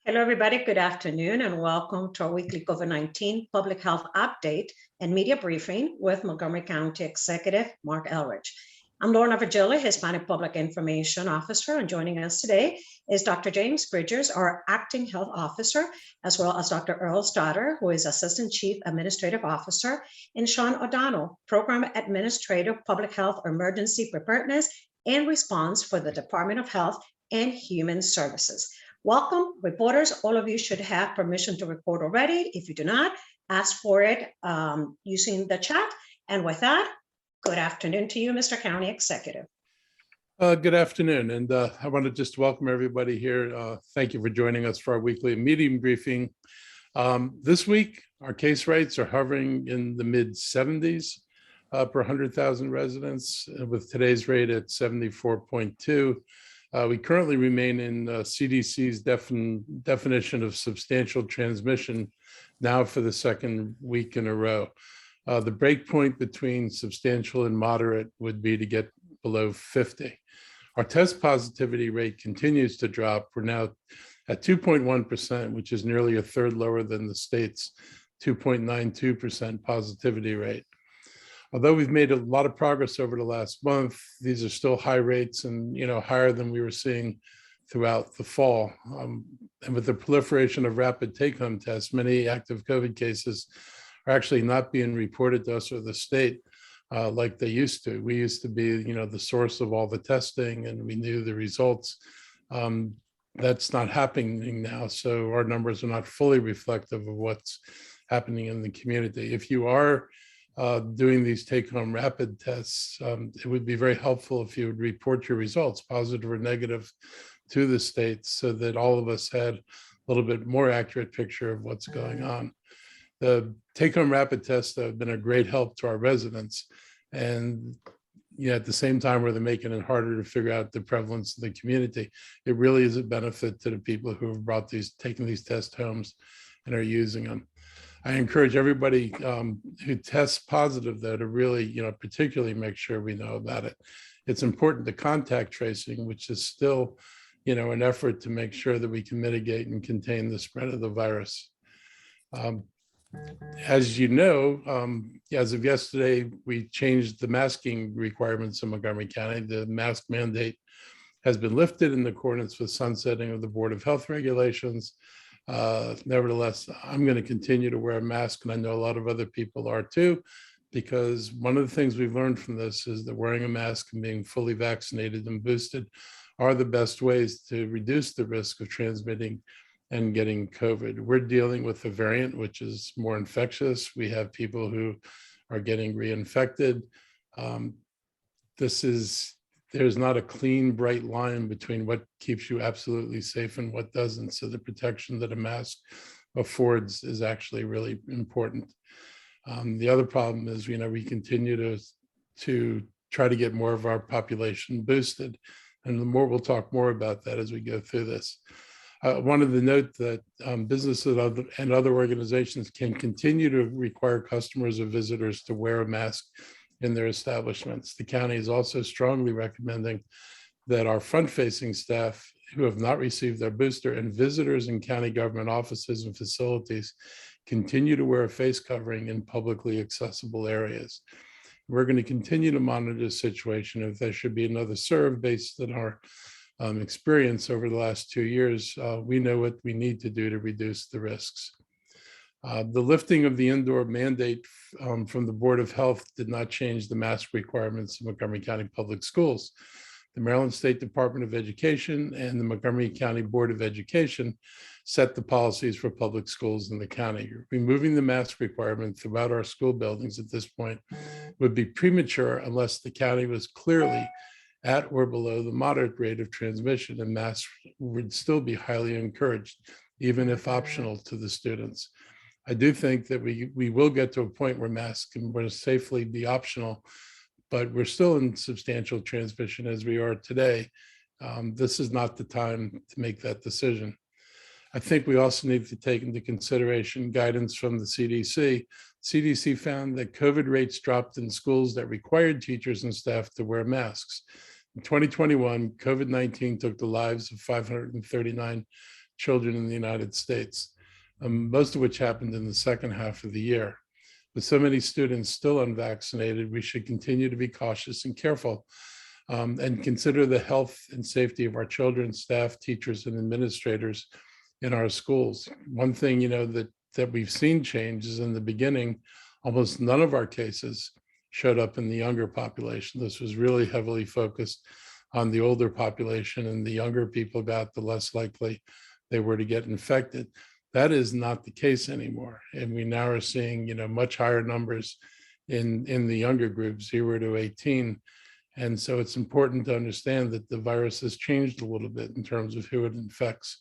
Hello, everybody. Good afternoon, and welcome to our weekly COVID-19 public health update and media briefing with Montgomery County Executive Marc Elrich. I'm Lorna Virgili, Hispanic Public Information Officer, and joining us today is Dr. James Bridgers, our Acting Health Officer, as well as Dr. Earl Stoddard, who is Assistant Chief Administrative Officer, and Sean O'Donnell, Program Administrator, Public Health Emergency Preparedness and Response for the Department of Health and Human Services. Welcome, reporters. All of you should have permission to report already. If you do not, ask for it using the chat. And with that, good afternoon to you, Mr. County Executive. Good afternoon, and I want to just welcome everybody here. Thank you for joining us for our weekly meeting briefing. This week, our case rates are hovering in the mid-70s per 100,000 residents, with today's rate at 74.2. We currently remain in CDC's definition of substantial transmission now for the second week in a row. The break point between substantial and moderate would be to get below 50. Our test positivity rate continues to drop. We're now at 2.1%, which is nearly a third lower than the state's 2.92% positivity rate. Although we've made a lot of progress over the last month, these are still high rates and higher than we were seeing throughout the fall. And with the proliferation of rapid take-home tests, many active COVID cases are actually not being reported to us or the state like they used to. We used to be, the source of all the testing, and we knew the results. That's not happening now, so our numbers are not fully reflective of what's happening in the community. If you are doing these take-home rapid tests, it would be very helpful if you would report your results, positive or negative, to the state so that all of us had a little bit more accurate picture of what's going on. The take-home rapid tests have been a great help to our residents, and at the same time where they're making it harder to figure out the prevalence in the community, it really is a benefit to the people who have taken these test homes and are using them. I encourage everybody who tests positive, though, to really, particularly make sure we know about it. It's important to contact tracing, which is still, an effort to make sure that we can mitigate and contain the spread of the virus. As you know, as of yesterday, we changed the masking requirements in Montgomery County. The mask mandate has been lifted in accordance with sunsetting of the Board of Health regulations. Nevertheless, I'm going to continue to wear a mask, and I know a lot of other people are too, because one of the things we've learned from this is that wearing a mask and being fully vaccinated and boosted are the best ways to reduce the risk of transmitting and getting COVID. We're dealing with a variant which is more infectious. We have people who are getting reinfected. There's not a clean, bright line between what keeps you absolutely safe and what doesn't. So the protection that a mask affords is actually really important. The other problem is, we continue to try to get more of our population boosted. And we'll talk more about that as we go through this. I wanted to note that businesses and other organizations can continue to require customers or visitors to wear a mask in their establishments. The county is also strongly recommending that our front-facing staff who have not received their booster and visitors in county government offices and facilities continue to wear a face covering in publicly accessible areas. We're going to continue to monitor the situation. If there should be another surge based on our experience over the last 2 years, we know what we need to do to reduce the risks. The lifting of the indoor mandate from the Board of Health did not change the mask requirements in Montgomery County Public Schools. The Maryland State Department of Education and the Montgomery County Board of Education set the policies for public schools in the county. Removing the mask requirement throughout our school buildings at this point would be premature unless the county was clearly at or below the moderate rate of transmission, and masks would still be highly encouraged, even if optional to the students. I do think that we will get to a point where masks can safely be optional, but we're still in substantial transmission as we are today. This is not the time to make that decision. I think we also need to take into consideration guidance from the CDC. CDC found that COVID rates dropped in schools that required teachers and staff to wear masks. In 2021, COVID-19 took the lives of 539 children in the United States, most of which happened in the second half of the year. With so many students still unvaccinated, we should continue to be cautious and careful and consider the health and safety of our children, staff, teachers, and administrators in our schools. One thing, that we've seen change is in the beginning, almost none of our cases showed up in the younger population. This was really heavily focused on the older population, and the younger people got, the less likely they were to get infected. That is not the case anymore. And we now are seeing, much higher numbers in the younger group, 0 to 18. And so it's important to understand that the virus has changed a little bit in terms of who it infects.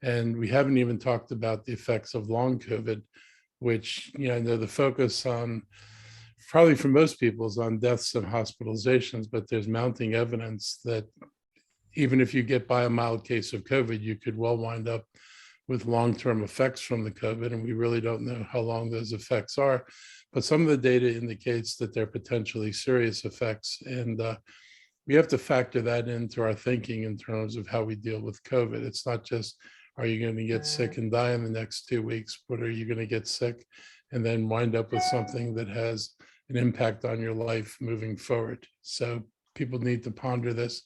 And we haven't even talked about the effects of long COVID, which, the focus on, probably for most people, is on deaths and hospitalizations, but there's mounting evidence that even if you get by a mild case of COVID, you could well wind up with long-term effects from the COVID, and we really don't know how long those effects are. But some of the data indicates that they're potentially serious effects, and we have to factor that into our thinking in terms of how we deal with COVID. It's not just, are you going to get sick and die in the next 2 weeks, but are you going to get sick and then wind up with something that has an impact on your life moving forward? So people need to ponder this,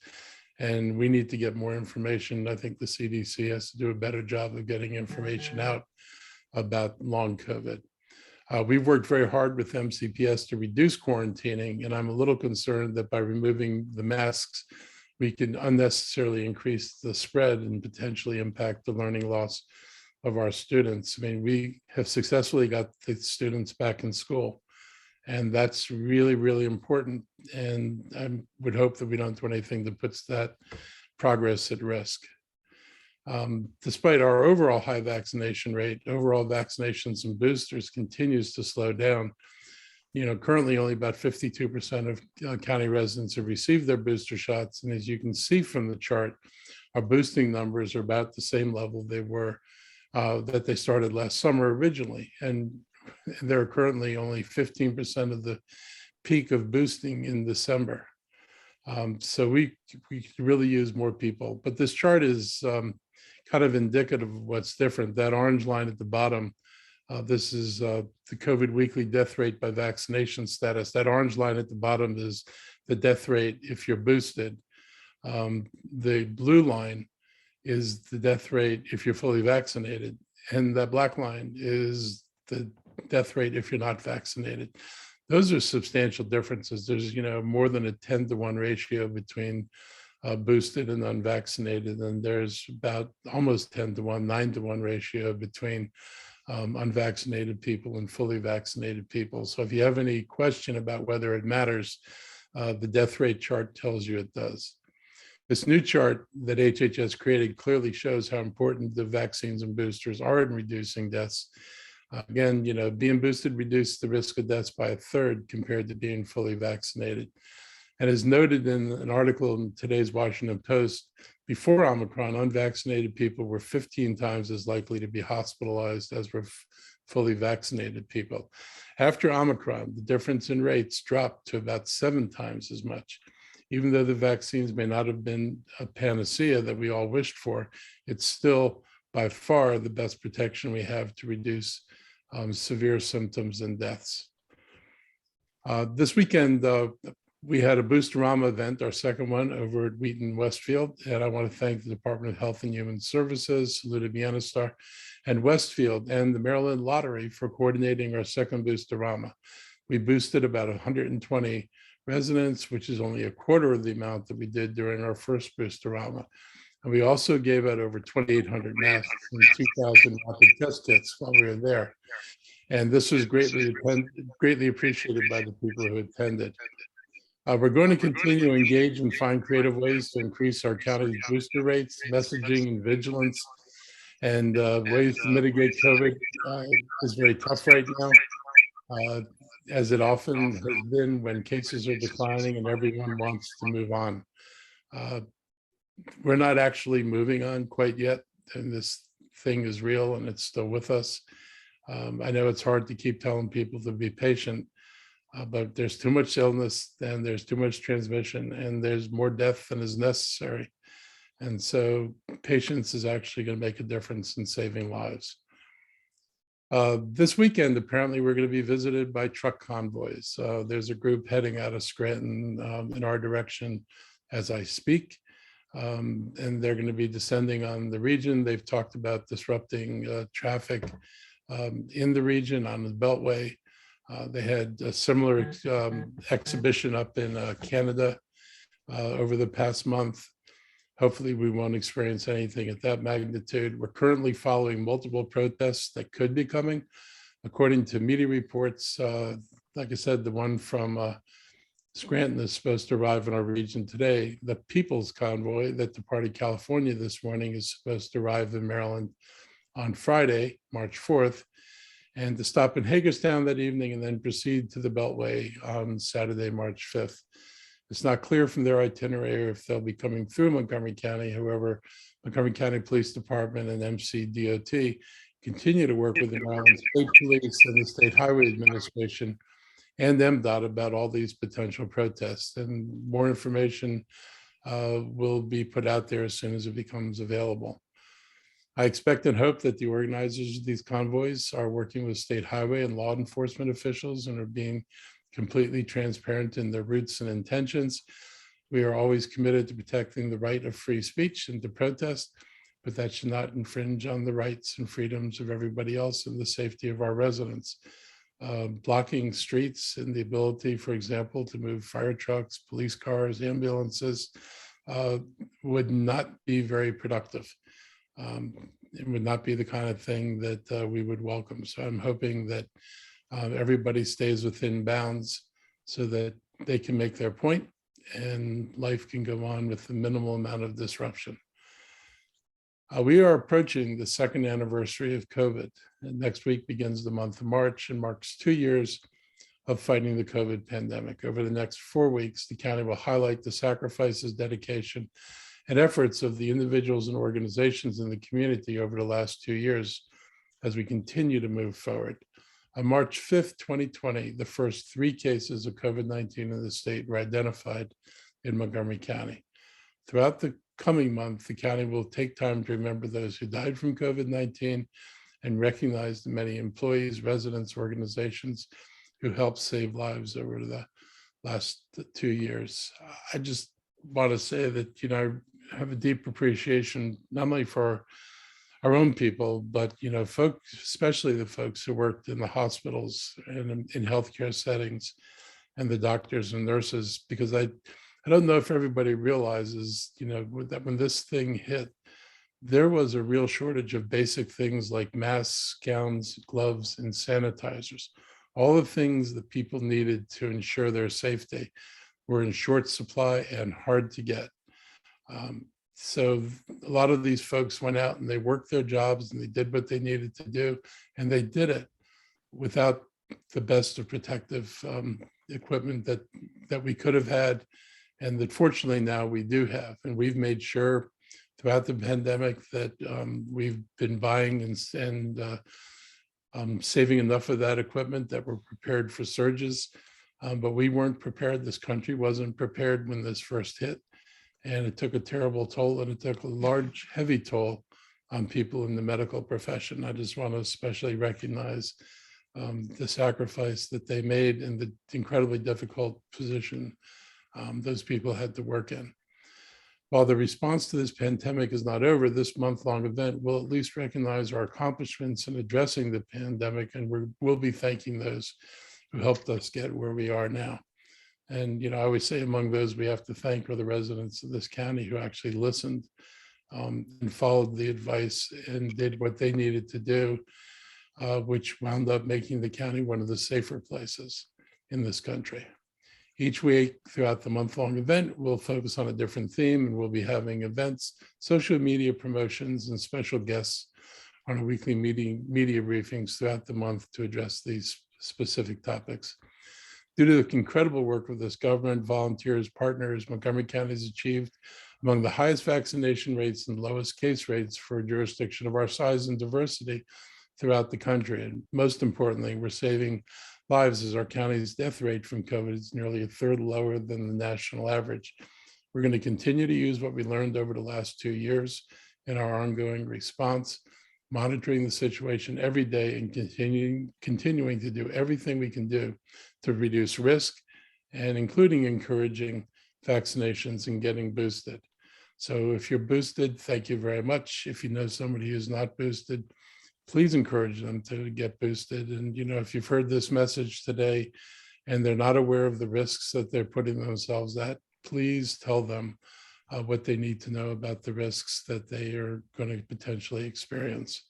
and we need to get more information. I think the CDC has to do a better job of getting information out about long COVID. We've worked very hard with MCPS to reduce quarantining, and I'm a little concerned that by removing the masks, we can unnecessarily increase the spread and potentially impact the learning loss of our students. I mean, we have successfully got the students back in school, and that's really, really important. And I would hope that we don't do anything that puts that progress at risk. Despite our overall high vaccination rate, overall vaccinations and boosters continues to slow down. Currently only about 52% of county residents have received their booster shots. And as you can see from the chart, our boosting numbers are about the same level they were that they started last summer originally. And there are currently only 15% of the peak of boosting in December. So we could really use more people. But this chart is kind of indicative of what's different. That orange line at the bottom, this is the COVID weekly death rate by vaccination status. That orange line at the bottom is the death rate if you're boosted. The blue line is the death rate if you're fully vaccinated. And that black line is the death rate if you're not vaccinated. Those are substantial differences. There's, more than a 10-to-1 ratio between boosted and unvaccinated. And there's about almost 10-to-1, 9-to-1 ratio between unvaccinated people and fully vaccinated people. So if you have any question about whether it matters, the death rate chart tells you it does. This new chart that HHS created clearly shows how important the vaccines and boosters are in reducing deaths. Again, being boosted reduced the risk of deaths by 1/3 compared to being fully vaccinated. And as noted in an article in today's Washington Post, before Omicron, unvaccinated people were 15 times as likely to be hospitalized as were fully vaccinated people. After Omicron, the difference in rates dropped to about 7 times as much. Even though the vaccines may not have been a panacea that we all wished for, it's still by far the best protection we have to reduce severe symptoms and deaths. This weekend, we had a Boosterama event, our second one, over at Wheaton Westfield. And I want to thank the Department of Health and Human Services, Saluda Bienestar, and Westfield, and the Maryland Lottery for coordinating our second Boosterama. We boosted about 120 residents, which is only a quarter of the amount that we did during our first Boosterama. And we also gave out over 2,800 masks and 2,000 rapid test kits while we were there. And this was greatly appreciated by the people who attended. We're going to continue to engage and find creative ways to increase our county's booster rates, messaging and vigilance, and ways to mitigate COVID is very tough right now, as it often has been when cases are declining and everyone wants to move on. We're not actually moving on quite yet, and this thing is real and it's still with us. I know it's hard to keep telling people to be patient, but there's too much illness and there's too much transmission and there's more death than is necessary. And so patience is actually going to make a difference in saving lives. This weekend, apparently, we're going to be visited by truck convoys. There's a group heading out of Scranton in our direction as I speak, and they're going to be descending on the region. They've talked about disrupting traffic in the region on the Beltway. They had a similar exhibition up in Canada over the past month. Hopefully we won't experience anything at that magnitude. We're currently following multiple protests that could be coming. According to media reports, like I said, the one from Scranton is supposed to arrive in our region today. The People's Convoy that departed California this morning is supposed to arrive in Maryland on Friday, March 4th, and to stop in Hagerstown that evening and then proceed to the Beltway on Saturday, March 5th. It's not clear from their itinerary if they'll be coming through Montgomery County. However, Montgomery County Police Department and MCDOT continue to work with the Maryland State Police and the State Highway Administration and MDOT about all these potential protests. And more information will be put out there as soon as it becomes available. I expect and hope that the organizers of these convoys are working with state highway and law enforcement officials and are being completely transparent in their roots and intentions. We are always committed to protecting the right of free speech and to protest, but that should not infringe on the rights and freedoms of everybody else and the safety of our residents. Blocking streets and the ability, for example, to move fire trucks, police cars, ambulances would not be very productive. It would not be the kind of thing that we would welcome. So I'm hoping that everybody stays within bounds so that they can make their point and life can go on with the minimal amount of disruption. We are approaching the second anniversary of COVID, and next week begins the month of March and marks 2 years of fighting the COVID pandemic. Over the next 4 weeks, the county will highlight the sacrifices, dedication, and efforts of the individuals and organizations in the community over the last 2 years as we continue to move forward. On March 5th, 2020, the first 3 cases of COVID-19 in the state were identified in Montgomery County. Throughout the coming month, the county will take time to remember those who died from COVID-19 and recognize the many employees, residents, organizations who helped save lives over the last 2 years. I just want to say that, I have a deep appreciation, not only for our own people, but, folks, especially the folks who worked in the hospitals and in healthcare settings and the doctors and nurses, because I don't know if everybody realizes, that when this thing hit, there was a real shortage of basic things like masks, gowns, gloves, and sanitizers. All the things that people needed to ensure their safety were in short supply and hard to get. So a lot of these folks went out and they worked their jobs and they did what they needed to do, and they did it without the best of protective equipment that we could have had, and that fortunately now we do have. And we've made sure throughout the pandemic that we've been buying and saving enough of that equipment that we're prepared for surges. But we weren't prepared. This country wasn't prepared when this first hit. And it took a terrible toll, and it took a large, heavy toll on people in the medical profession. I just want to especially recognize the sacrifice that they made and the incredibly difficult position those people had to work in. While the response to this pandemic is not over, this month-long event will at least recognize our accomplishments in addressing the pandemic, and we'll be thanking those who helped us get where we are now. And, I always say among those we have to thank are the residents of this county who actually listened and followed the advice and did what they needed to do, which wound up making the county one of the safer places in this country. Each week throughout the month-long event, we'll focus on a different theme, and we'll be having events, social media promotions, and special guests on our weekly media briefings throughout the month to address these specific topics. Due to the incredible work of this government, volunteers, partners, Montgomery County has achieved among the highest vaccination rates and lowest case rates for a jurisdiction of our size and diversity throughout the country. And most importantly, we're saving lives as our county's death rate from COVID is nearly a third lower than the national average. We're going to continue to use what we learned over the last 2 years in our ongoing response, monitoring the situation every day and continuing to do everything we can do to reduce risk, and including encouraging vaccinations and getting boosted. So if you're boosted, thank you very much. If you know somebody who's not boosted, please encourage them to get boosted. And, if you've heard this message today and they're not aware of the risks that they're putting themselves at, please tell them what they need to know about the risks that they are going to potentially experience.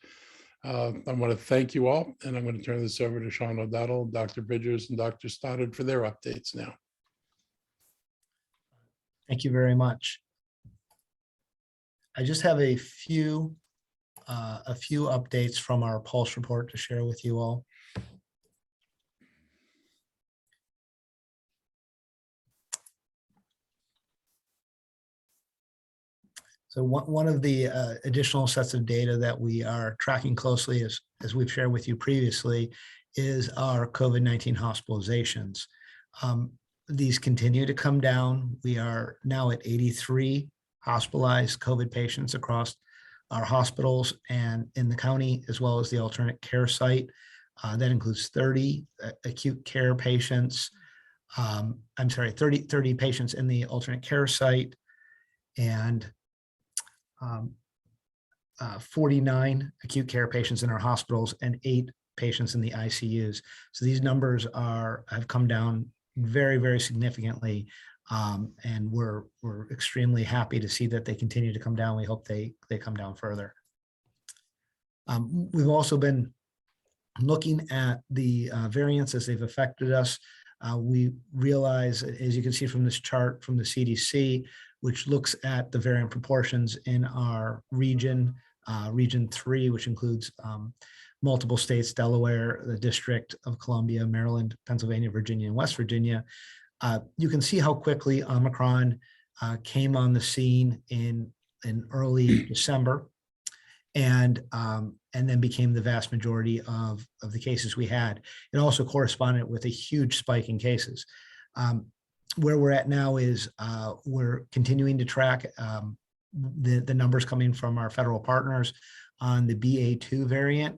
I want to thank you all, and I'm going to turn this over to Sean O'Donnell, Dr. Bridgers, and Dr. Stoddard for their updates now. Thank you very much. I just have a few updates from our pulse report to share with you all. So one of the additional sets of data that we are tracking closely, as we've shared with you previously, is our COVID-19 hospitalizations. These continue to come down. We are now at 83 hospitalized COVID patients across our hospitals and in the county, as well as the alternate care site. That includes 30 acute care patients. 30 patients in the alternate care site, and 49 acute care patients in our hospitals and 8 patients in the ICUs. So these numbers have come down very, very significantly. And we're extremely happy to see that they continue to come down. We hope they come down further. We've also been looking at the variants as they've affected us. We realize, as you can see from this chart from the CDC, which looks at the variant proportions in our region, Region 3, which includes multiple states, Delaware, the District of Columbia, Maryland, Pennsylvania, Virginia, and West Virginia. You can see how quickly Omicron came on the scene in early December, and then became the vast majority of the cases we had. It also corresponded with a huge spike in cases. Where we're at now is we're continuing to track the numbers coming from our federal partners on the BA.2 variant.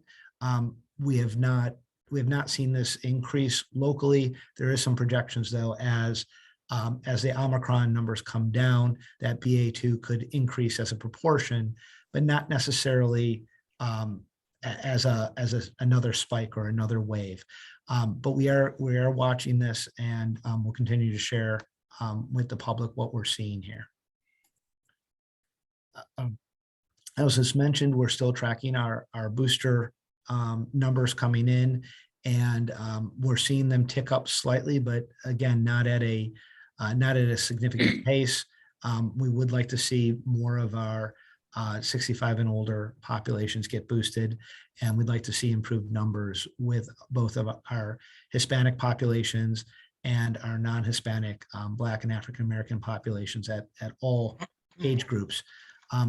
We have not seen this increase locally. There is some projections, though, as the Omicron numbers come down, that BA.2 could increase as a proportion, but not necessarily as another spike or another wave. But we are watching this, and we'll continue to share with the public what we're seeing here. As just mentioned, we're still tracking our booster numbers coming in, and we're seeing them tick up slightly, but again, not at a significant pace. We would like to see more of our 65 and older populations get boosted, and we'd like to see improved numbers with both of our Hispanic populations and our non-Hispanic Black and African American populations at all age groups.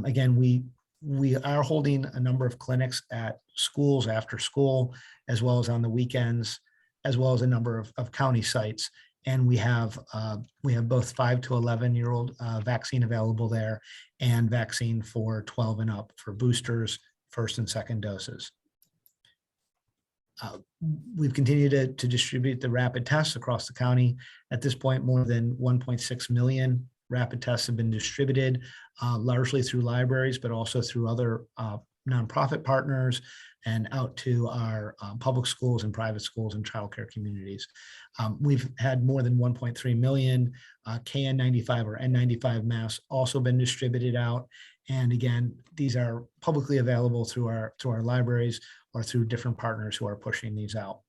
Again, we are holding a number of clinics at schools after school, as well as on the weekends, as well as a number of county sites. And we have both 5 to 11-year-old vaccine available there, and vaccine for 12 and up for boosters, first and second doses. We've continued to distribute the rapid tests across the county. At this point, more than 1.6 million rapid tests have been distributed, largely through libraries, but also through other nonprofit partners and out to our public schools and private schools and childcare communities. We've had more than 1.3 million KN95 or N95 masks also been distributed out. And again, these are publicly available through our libraries or through different partners who are pushing these out.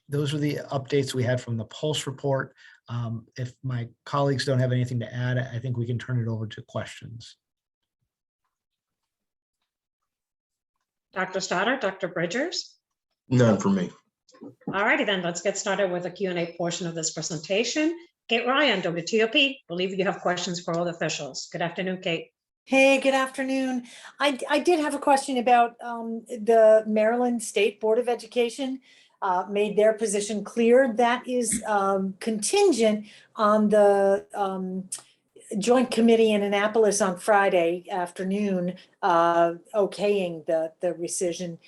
Those are the updates we had from the Pulse report. If my colleagues don't have anything to add, I think we can turn it over to questions. Dr. Stoddard, Dr. Bridgers? None for me. All righty then, let's get started with the Q&A portion of this presentation. Kate Ryan, WTOP, believe you have questions for all the officials. Good afternoon, Kate. Hey, good afternoon. I did have a question about the Maryland State Board of Education. made their position clear. That is contingent on the Joint Committee in Annapolis on Friday afternoon okaying the rescission.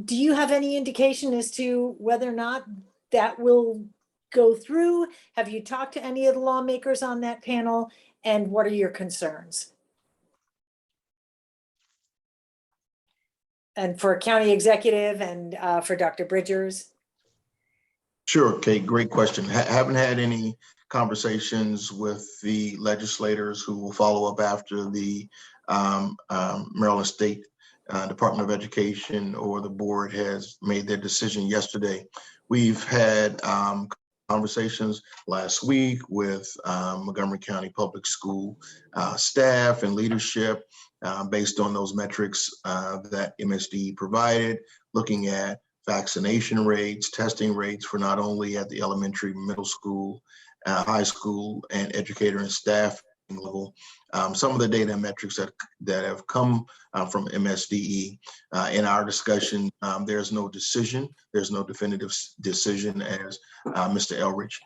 Do you have any indication as to whether or not that will go through? Have you talked to any of the lawmakers on that panel? And what are your concerns? And for county executive and for Dr. Bridgers? Sure, Kate, great question. Haven't had any conversations with the legislators who will follow up after the Maryland State Department of Education or the board has made their decision yesterday. We've had conversations last week with Montgomery County Public School staff and leadership based on those metrics that MSD provided, looking at vaccination rates, testing rates for not only at the elementary, middle school, high school, and educator and staff level. Some of the data and metrics that have come from MSDE in our discussion, there's no decision. There's no definitive decision, as Mr. Elrich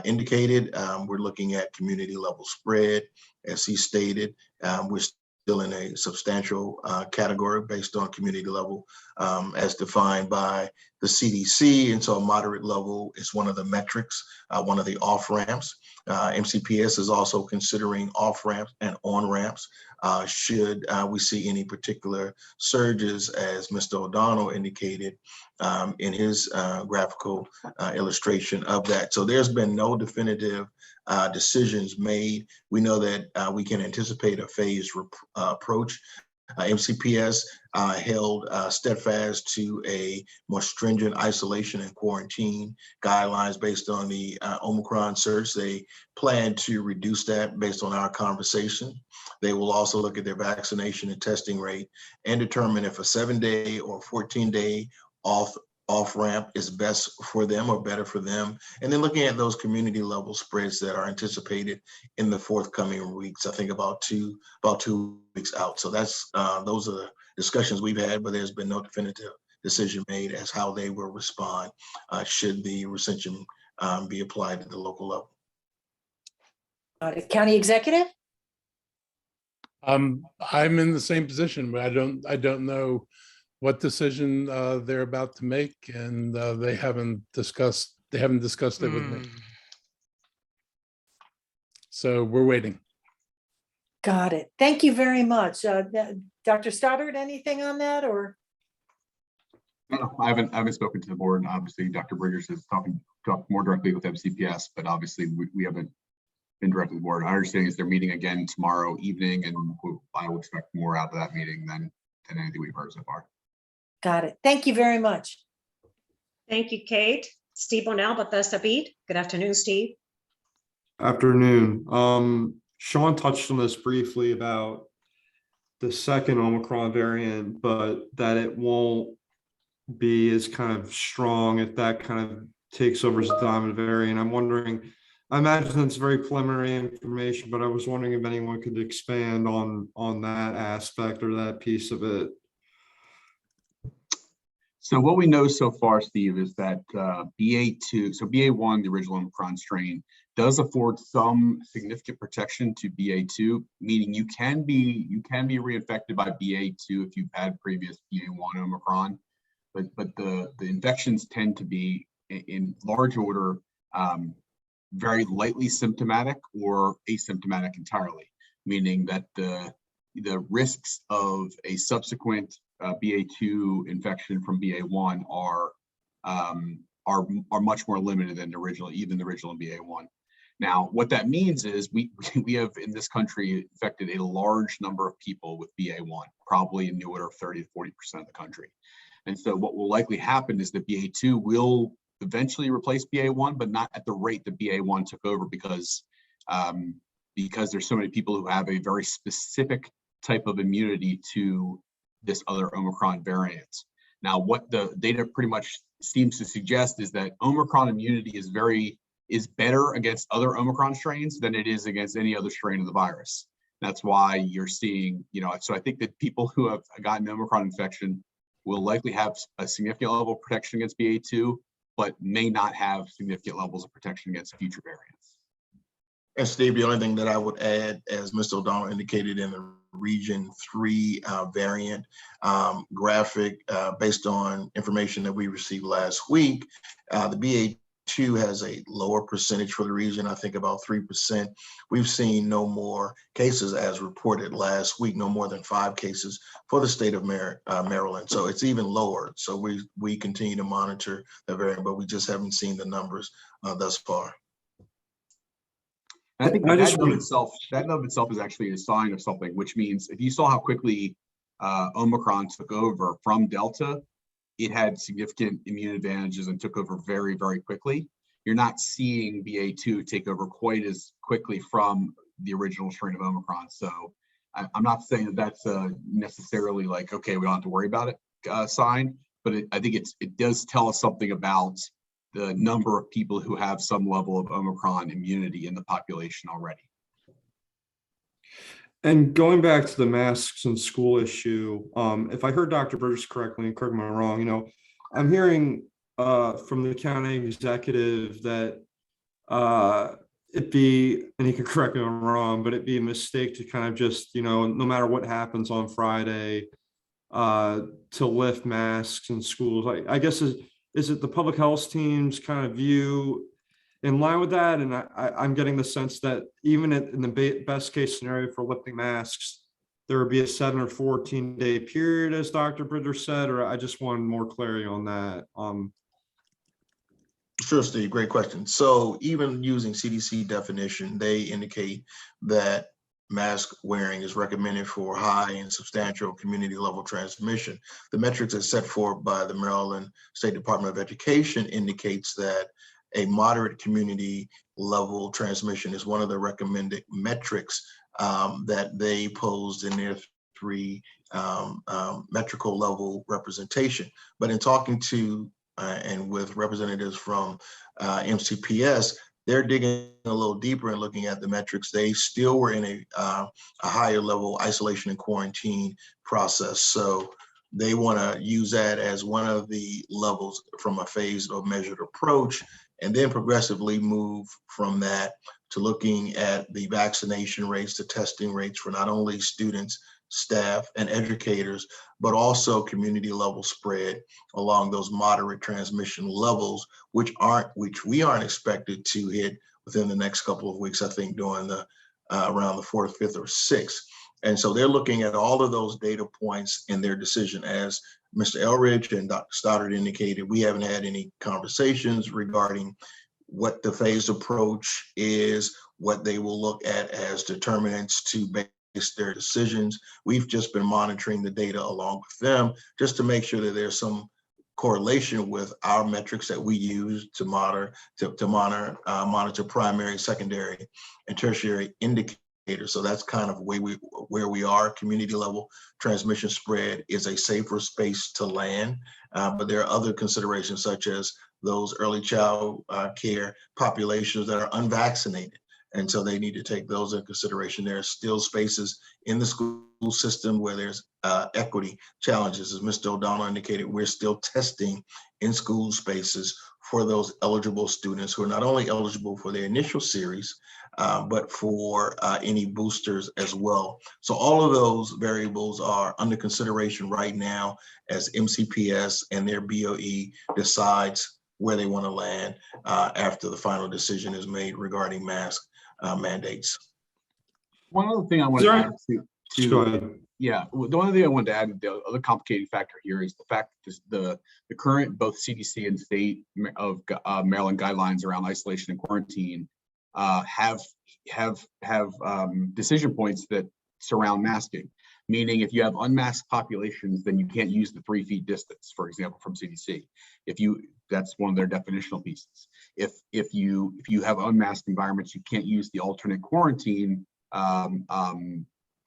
indicated. We're looking at community level spread, as he stated. We're still in a substantial category based on community level as defined by the CDC. And so a moderate level is one of the metrics, one of the off-ramps. MCPS is also considering off-ramps and on-ramps should we see any particular surges, as Mr. O'Donnell indicated in his graphical illustration of that. So there's been no definitive decisions made. We know that we can anticipate a phased approach. MCPS held steadfast to a more stringent isolation and quarantine guidelines based on the Omicron surge. They plan to reduce that based on our conversation. They will also look at their vaccination and testing rate and determine if a 7-day or 14-day off-ramp is best for them or better for them. And then looking at those community level spreads that are anticipated in the forthcoming weeks, I think about two weeks out. So that's those are the discussions we've had, but there's been no definitive decision made as how they will respond should the rescission be applied at the local level. County executive? I'm in the same position, but I don't know what decision they're about to make, and they haven't discussed it with me. So we're waiting. Got it. Thank you very much. Dr. Stoddard, anything on that, or? No, I haven't spoken to the board. Obviously, Dr. Bridgers has talked more directly with MCPS, but obviously we haven't been directly to the board. Our understanding is they're meeting again tomorrow evening, and I would expect more out of that meeting than anything we've heard so far. Got it. Thank you very much. Thank you, Kate. Steve Bonnell, Bethesda Beat. Good afternoon, Steve. Afternoon. Sean touched on this briefly about the second Omicron variant, but that it won't be as kind of strong if that kind of takes over as the dominant variant. I'm wondering, I imagine it's very preliminary information, but I was wondering if anyone could expand on that aspect or that piece of it. So what we know so far, Steve, is that BA2, so BA1, the original Omicron strain, does afford some significant protection to BA2, meaning you can be reinfected by BA2 if you've had previous BA1 Omicron, but the infections tend to be in large order very lightly symptomatic or asymptomatic entirely, meaning that the risks of a subsequent BA2 infection from BA1 are much more limited than even the original BA1. Now, what that means is we have in this country infected a large number of people with BA1, probably in the order of 30 to 40% of the country. And so what will likely happen is that BA2 will eventually replace BA1, but not at the rate that BA1 took over because there's so many people who have a very specific type of immunity to this other Omicron variant. Now, what the data pretty much seems to suggest is that Omicron immunity is better against other Omicron strains than it is against any other strain of the virus. That's why you're seeing, so I think that people who have gotten Omicron infection will likely have a significant level of protection against BA2, but may not have significant levels of protection against future variants. And Steve, the only thing that I would add, as Mr. O'Donnell indicated in the region 3 variant graphic, based on information that we received last week, the BA2 has a lower percentage for the region, I think about 3%. We've seen no more cases as reported last week, no more than 5 cases for the state of Maryland. So it's even lower. So we continue to monitor the variant, but we just haven't seen the numbers thus far. And I think that in of itself is actually a sign of something, which means if you saw how quickly Omicron took over from Delta, it had significant immune advantages and took over very, very quickly. You're not seeing BA2 take over quite as quickly from the original strain of Omicron. So I'm not saying that that's necessarily like, okay, we don't have to worry about it sign, but I think it does tell us something about the number of people who have some level of Omicron immunity in the population already. And going back to the masks and school issue, if I heard Dr. Burgess correctly, and correct me if I'm wrong, I'm hearing from the county executive that it be, and he can correct me if I'm wrong, but it'd be a mistake to kind of just, no matter what happens on Friday, to lift masks in schools. I guess is it the public health team's kind of view in line with that? And I'm getting the sense that even in the best case scenario for lifting masks, there would be a 7 or 14-day period, as Dr. Bridger said, or I just wanted more clarity on that. Sure, Steve, great question. So even using CDC definition, they indicate that mask wearing is recommended for high and substantial community level transmission. The metrics as set forth by the Maryland State Department of Education indicates that a moderate community level transmission is one of the recommended metrics that they posed in their 3 metrical level representation. But in talking to and with representatives from MCPS, they're digging a little deeper and looking at the metrics. They still were in a higher level isolation and quarantine process. So they want to use that as one of the levels from a phased or measured approach, and then progressively move from that to looking at the vaccination rates, the testing rates for not only students, staff, and educators, but also community level spread along those moderate transmission levels, which we aren't expected to hit within the next couple of weeks, I think during the around the 4th, 5th, or 6th. And so they're looking at all of those data points in their decision. As Mr. Elrich and Dr. Stoddard indicated, we haven't had any conversations regarding what the phased approach is, what they will look at as determinants to base their decisions. We've just been monitoring the data along with them just to make sure that there's some correlation with our metrics that we use to monitor primary, secondary, and tertiary indicators. So that's kind of where we are. Community level transmission spread is a safer space to land, but there are other considerations such as those early child care populations that are unvaccinated. And so they need to take those into consideration. There are still spaces in the school system where there's equity challenges. As Mr. O'Donnell indicated, we're still testing in school spaces for those eligible students who are not only eligible for their initial series, but for any boosters as well. So all of those variables are under consideration right now as MCPS and their BOE decides where they want to land after the final decision is made regarding mask mandates. One other thing I want to add the only thing I wanted to add, the other complicating factor here is the fact that the current both CDC and state of Maryland guidelines around isolation and quarantine have decision points that surround masking. Meaning, if you have unmasked populations, then you can't use the 3 feet distance, for example, from CDC. That's one of their definitional pieces. If you have unmasked environments, you can't use the alternate quarantine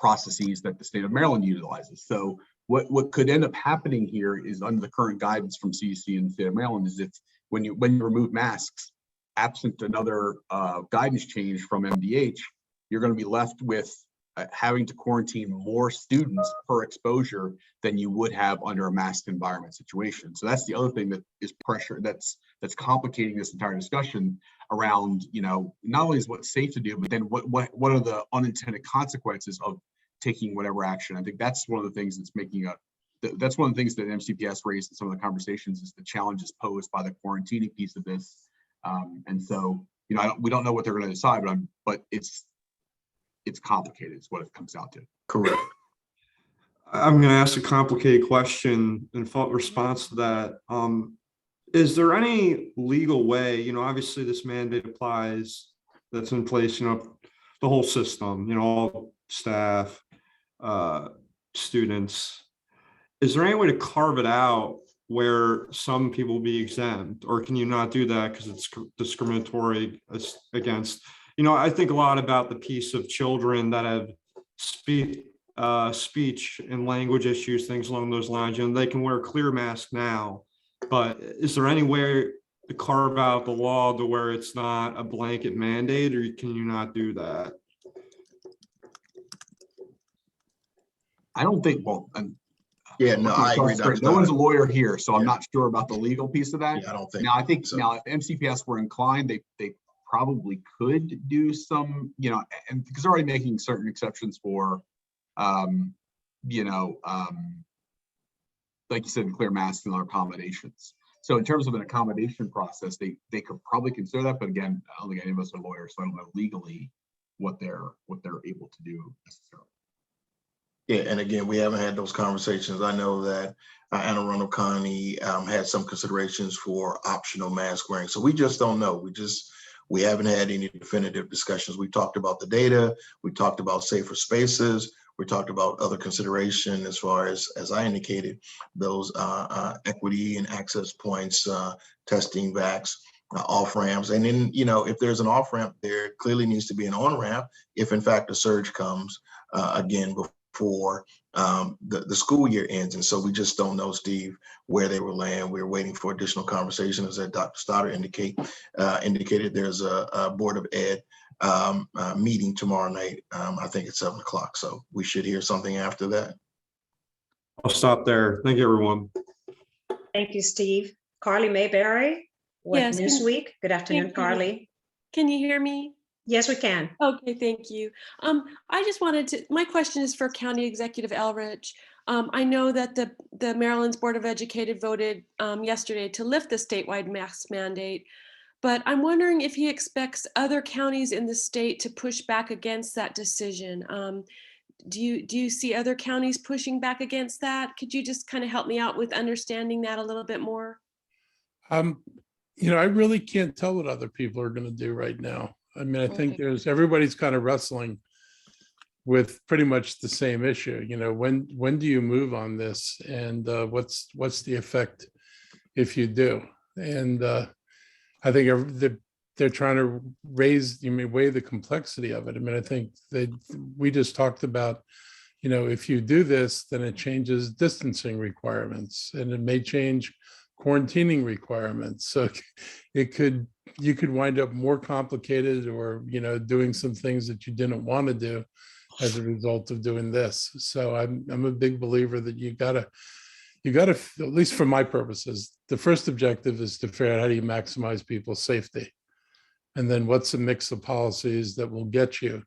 processes that the state of Maryland utilizes. So what could end up happening here is, under the current guidance from CDC and the state of Maryland, is if when you remove masks, absent another guidance change from MDH, you're going to be left with having to quarantine more students per exposure than you would have under a masked environment situation. So that's the other thing that is pressure that's complicating this entire discussion around, you know, not only is what's safe to do, but then what are the unintended consequences of taking whatever action. I think that's one of the things that's making that's one of the things that MCPS raised in some of the conversations, is the challenges posed by the quarantining piece of this. And so, you know, we don't know what they're going to decide, but it's complicated is what it comes out to. Correct. I'm going to ask a complicated question in response to that. Is there any legal way, you know, obviously this mandate applies, that's in place, you know, the whole system, you know, all staff, students. Is there any way to carve it out where some people be exempt, or can you not do that because it's discriminatory against, you know, I think a lot about the piece of children that have speech and language issues, things along those lines, and they can wear a clear mask now, but is there any way to carve out the law to where it's not a blanket mandate, or can you not do that? I don't think, well, Yeah, no, I agree. No one's a lawyer here, so I'm not sure about the legal piece of that. Yeah, I don't think. Now, I think so. now if MCPS were inclined, they probably could do some, you know, and because they're already making certain exceptions for, you know, like you said, clear masks and other accommodations. So in terms of an accommodation process, they could probably consider that. But again, I don't think any of us are lawyers, so I don't know legally what they're able to do necessarily. Yeah, and again, we haven't had those conversations. I know that Anne Arundel County had some considerations for optional mask wearing. So we just don't know. We haven't had any definitive discussions. We talked about the data. We talked about safer spaces. We talked about other consideration as far as I indicated, those equity and access points, testing, vax, off ramps. And then, you know, if there's an off ramp, there clearly needs to be an on ramp if in fact a surge comes again before the school year ends. And so we just don't know, Steve, where they will land. We're waiting for additional conversations. As Dr. Stoddard indicated, there's a Board of Ed meeting tomorrow night. I think it's 7 o'clock. So we should hear something after that. I'll stop there. Thank you, everyone. Thank you, Steve. Carly Mayberry with Yes, Newsweek. Good afternoon, thank you. Carly. Can you hear me? Yes, we can. Okay, thank you. I just wanted to, my question is for County Executive Elrich. I know that the Maryland's Board of Education voted yesterday to lift the statewide mask mandate, but I'm wondering if he expects other counties in the state to push back against that decision. Do you see other counties pushing back against that? Could you just kind of help me out with understanding that a little bit more? You know, I really can't tell what other people are going to do right now. I mean, I think Okay. everybody's kind of wrestling with pretty much the same issue. You know, when do you move on this, and what's the effect if you do? And I think they're trying to weigh the complexity of it. I mean, I think we just talked about, you know, if you do this, then it changes distancing requirements, and it may change quarantining requirements. So you could wind up more complicated, or, you know, doing some things that you didn't want to do as a result of doing this. So I'm a big believer that you gotta, at least for my purposes, the first objective is to figure out how do you maximize people's safety. And then what's a mix of policies that will get you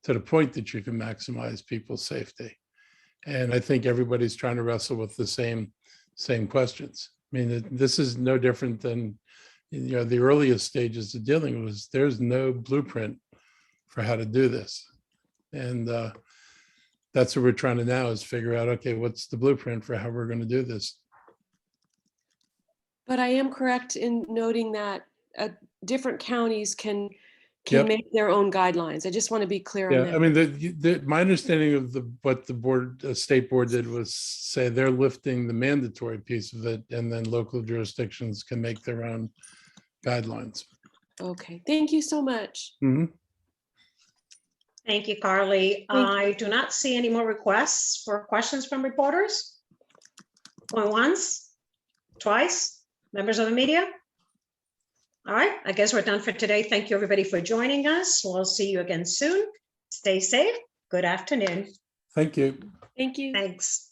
to the point that you can maximize people's safety. And I think everybody's trying to wrestle with the same questions. I mean, this is no different than, you know, the earliest stages of dealing with. There's no blueprint for how to do this. And that's what we're trying to now is figure out, okay, what's the blueprint for how we're going to do this? But I am correct in noting that different counties can Yep. make their own guidelines. I just want to be clear on Yeah, that. I mean, my understanding of what the state board did was say they're lifting the mandatory piece of it, and then local jurisdictions can make their own guidelines. Okay, thank you so much. Mhm. Thank you, Carly. Thank you. I do not see any more requests for questions from reporters. Going once, twice, members of the media? All right, I guess we're done for today. Thank you, everybody, for joining us. We'll see you again soon. Stay safe Good afternoon. Thank you. Thank you. Thanks.